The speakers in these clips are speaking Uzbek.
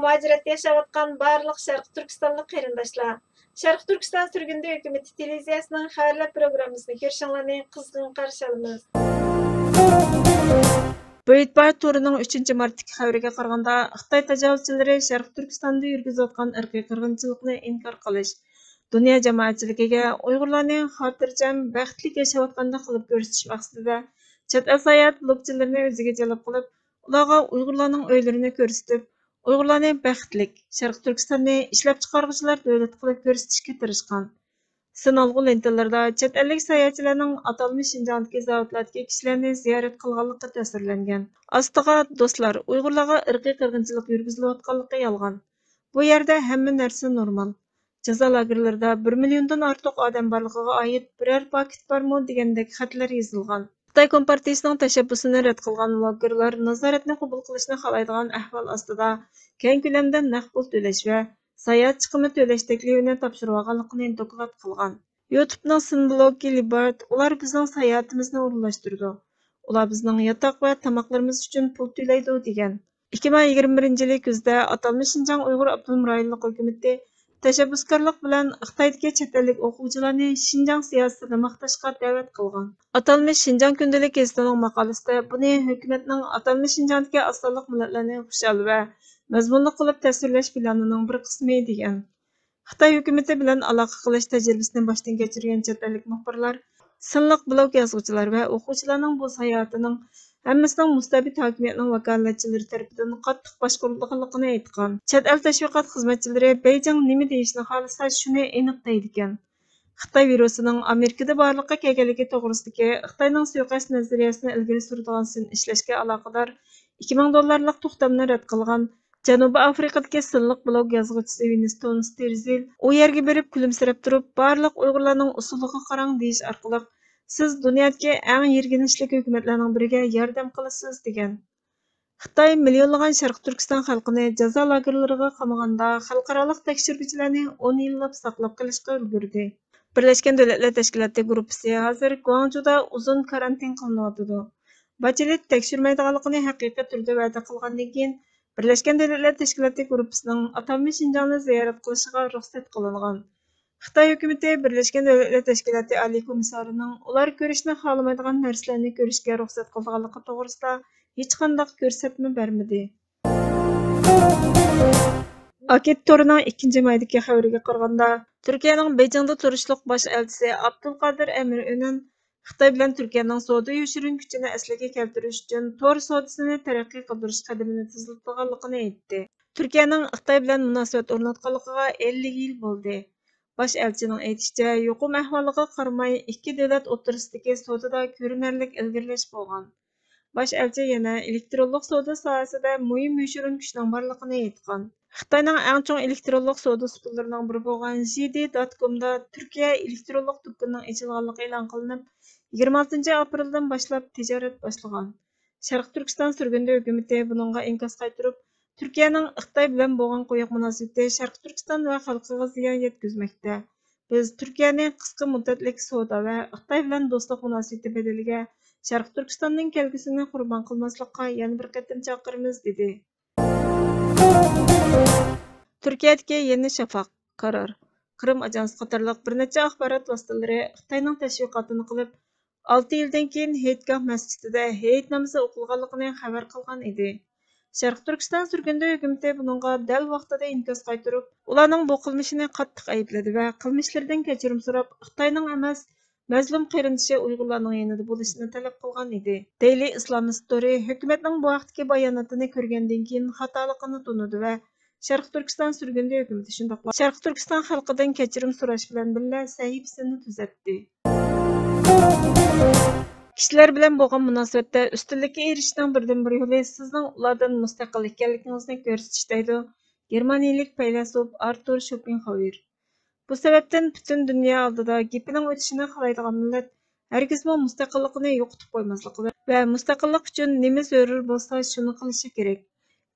muhaciratda yaşayotgan barliq Sharq Turkistonlik qarindoshlar. Sharq Turkiston sürgünde hökuməti televiziyasının xəbərlər proqrammasını görüşünlərni qızğın qarşı alırıq. Breitbart to'rining 3-martdagi xabariga qaraganda, Xitoy tajovuzchilari Sharq Turkistonda yurgizayotgan irqiy qirg'inchilikni inkor qilish, dunyo jamoatchiligiga Uyg'urlarning xotirjam, baxtli yashayotganini qilib ko'rsatish maqsadida chet el sayohat blogchilarini o'ziga jalb qilib, ularga Uyg'urlarning uylarini ko'rsatib, Uyg'urlarni baxtli Sharq Turkistonni ishlab chiqaruvchilar davlat qilib ko'rsatishga tirishgan. Sınalgı lentalarda chet ellik sayohatchilarning atalmış Şinjandagi zavodlardagi kishilarni ziyorat qilganligi tasvirlangan. Ostiga do'stlar, Uyg'urlarga irqiy qirg'inchilik yurgizilayotganligi yolg'on. Bu yerda hamma narsa normal. Jazo lagerlarida 1 milliondan ortiq odam borligiga oid biror paket bormi degandek xatlar yozilgan. Xitoy Kompartiyasining tashabbusini rad qilgan lagerlar nazoratni qabul qilishni xohlaydigan ahvol ostida keng ko'lamda naqd pul to'lash va sayohat chiqimi to'lash taklifini topshirib olganligini doklad qilgan. YouTube'ning sin blogi Libart, ular bizning sayohatimizni o'rinlashtirdi. Ular bizning yotoq va tamoqlarimiz uchun pul to'laydi degan. 2021-yil kuzda atalmış Şinjan Uyg'ur Abdunum rayonlik hukumatı tashabbuskorlik bilan Xitoydagi chet ellik o'quvchilarni Şinjan siyosatini maqtashga da'vat qilgan. Atalmış Şinjan kundalik gazetining maqolasida buni hukumatning atalmış Şinjandagi asonliq millatlarni xushal va mazmunli qilib tasvirlash planining bir qismi degan. Xitoy hukumati bilan aloqa qilish tajribasini boshdan kechirgan chet ellik muxbirlar, sonliq blog yozuvchilar va o'quvchilarning bu sayohatining hammasining mustabid hokimiyatning vakolatchilari tomonidan qattiq boshqarilganligini aytgan. Chet el tashviqot xizmatchilari Beijing nima deyishni xohlasa shuni aniq deydi ekan. Xitoy virusining Amerikada borliqqa kelganligi to'g'risidagi Xitoyning suiqasd nazariyasini ilgari suradigan sin ishlashga aloqador $2000 to'xtamni rad qilgan Janubiy Afrikadagi sinliq blog yozuvchisi Winston Sterzel u yerga berib kulimsirab turib, barliq Uyg'urlarning usuliga qarang deyish orqali siz dunyodagi eng yirginishli hukumatlarning biriga yordam qilasiz degan. Xitoy millionlagan Sharq Turkiston xalqini jazo lagerlariga qamaganda xalqaro tekshiruvchilarni 10 yillab saqlab qolishga ulgurdi. Birlashgan Davlatlar Tashkiloti gruppasi hozir Guangzhouda uzun karantin qilinyotdi. Bachelet tekshirmaydiganligini haqiqiy turda va'da qilgandan keyin Birlashgan Davlatlar Tashkiloti gruppasining atalmış Şinjanni ziyorat qilishiga ruxsat qilingan. Xitoy hukumatı Birlashgan Davlatlar Tashkiloti oliy komissarining ular ko'rishni xohlamaydigan narsalarni ko'rishga ruxsat qilganligi to'g'risida hech qanday ko'rsatma bermadi. Akit to'rining 2-maydagi xabariga qaraganda, Turkiyaning Beijingda turishliq bosh elchisi Abdulqadir Emirönen Xitoy bilan Turkiyaning savdo yoshirin kuchini asliga keltirish uchun tor savdosini taraqqiy qildirish qadamini tezlatganligini aytdi. Turkiyaning Xitoy bilan munosabat o'rnatganligiga 50 yil bo'ldi. Bosh elchining aytishicha, yuqum ahvoliga qaramay ikki davlat o'rtasidagi savdoda ko'rinarli ilgarilash bo'lgan. Bosh elchi yana elektronlik savdo sohasida muhim yoshirin kuchning borligini aytgan. Xitoyning eng chong elektronlik savdo uskunalarining biri bo'lgan JD.com'da Turkiya elektronlik do'konining ochilganligi e'lon qilinib, 26 apreldan boshlab tijorat boshlagan. Sharq Turkiston surgunda hukumatı buningga inkos qaytarib, Turkiyaning Xitoy bilan bo'lgan qo'yiq munosabati Sharq Turkiston va xalqiga ziyon yetkazmoqda. Biz Turkiyani qisqa muddatlik savdo va Xitoy bilan do'stlik munosabati bedeliga Sharq Turkistonning kelgusini qurbon qilmaslikqa yana bir qatim chaqiramiz dedi. Turkiyadagi Yeni Shafaq qaror. Qrim ajansi qatorliq bir necha axborot vositalari Xitoyning tashviqotini qilib, 6 yildan keyin Heytgoh masjidida Heyt namozi o'qilganligini xabar qilgan edi. Sharq Turkiston surgunda hukumatı buningga dal vaqtida inkos qaytarib, ularning bu qilmishini qattiq aybladi va qilmishlaridan kechirim so'rab, Xitoyning emas, mazlum qarindoshi Uyg'urlarning yanida bo'lishini talab qilgan edi. Daily Islamic Story hukumatning bu vaqtdagi bayonotini ko'rgandan keyin xatoligini tunidi va Sharq Turkiston surgunda hukumatı shundoq Sharq Turkiston xalqidan kechirim so'rash bilan birga sahifasini tuzatdi. Kishilar bilan bo'lgan munosabatda ustunlikka erishishning birdan-bir yo'li sizning ulardan mustaqil ekanligingizni ko'rsatish deydi Germaniyalik faylasuf Artur Schopenhauer. Bu sababdan butun dunyo oldida gapining o'tishini xohlaydigan millat hargizmi mustaqilligini yo'qotib qo'ymasligi va mustaqillik uchun nima zarur bo'lsa shuni qilishi kerak.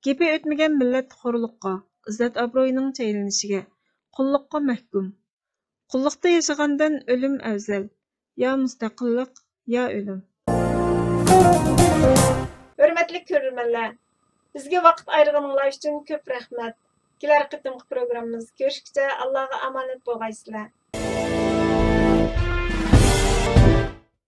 Gapi o'tmagan millat xo'rliqqa, izzat obro'yining chaylanishiga, qulluqqa mahkum. Qulluqda yashagandan o'lim afzal. Ya mustaqillik, ya o'lim. Hurmatli ko'rurmanlar, bizga vaqt ayirganingiz uchun ko'p rahmat. Kelar qitimqi programmamız görüşkice Allah'a amanet bolgaysızlar.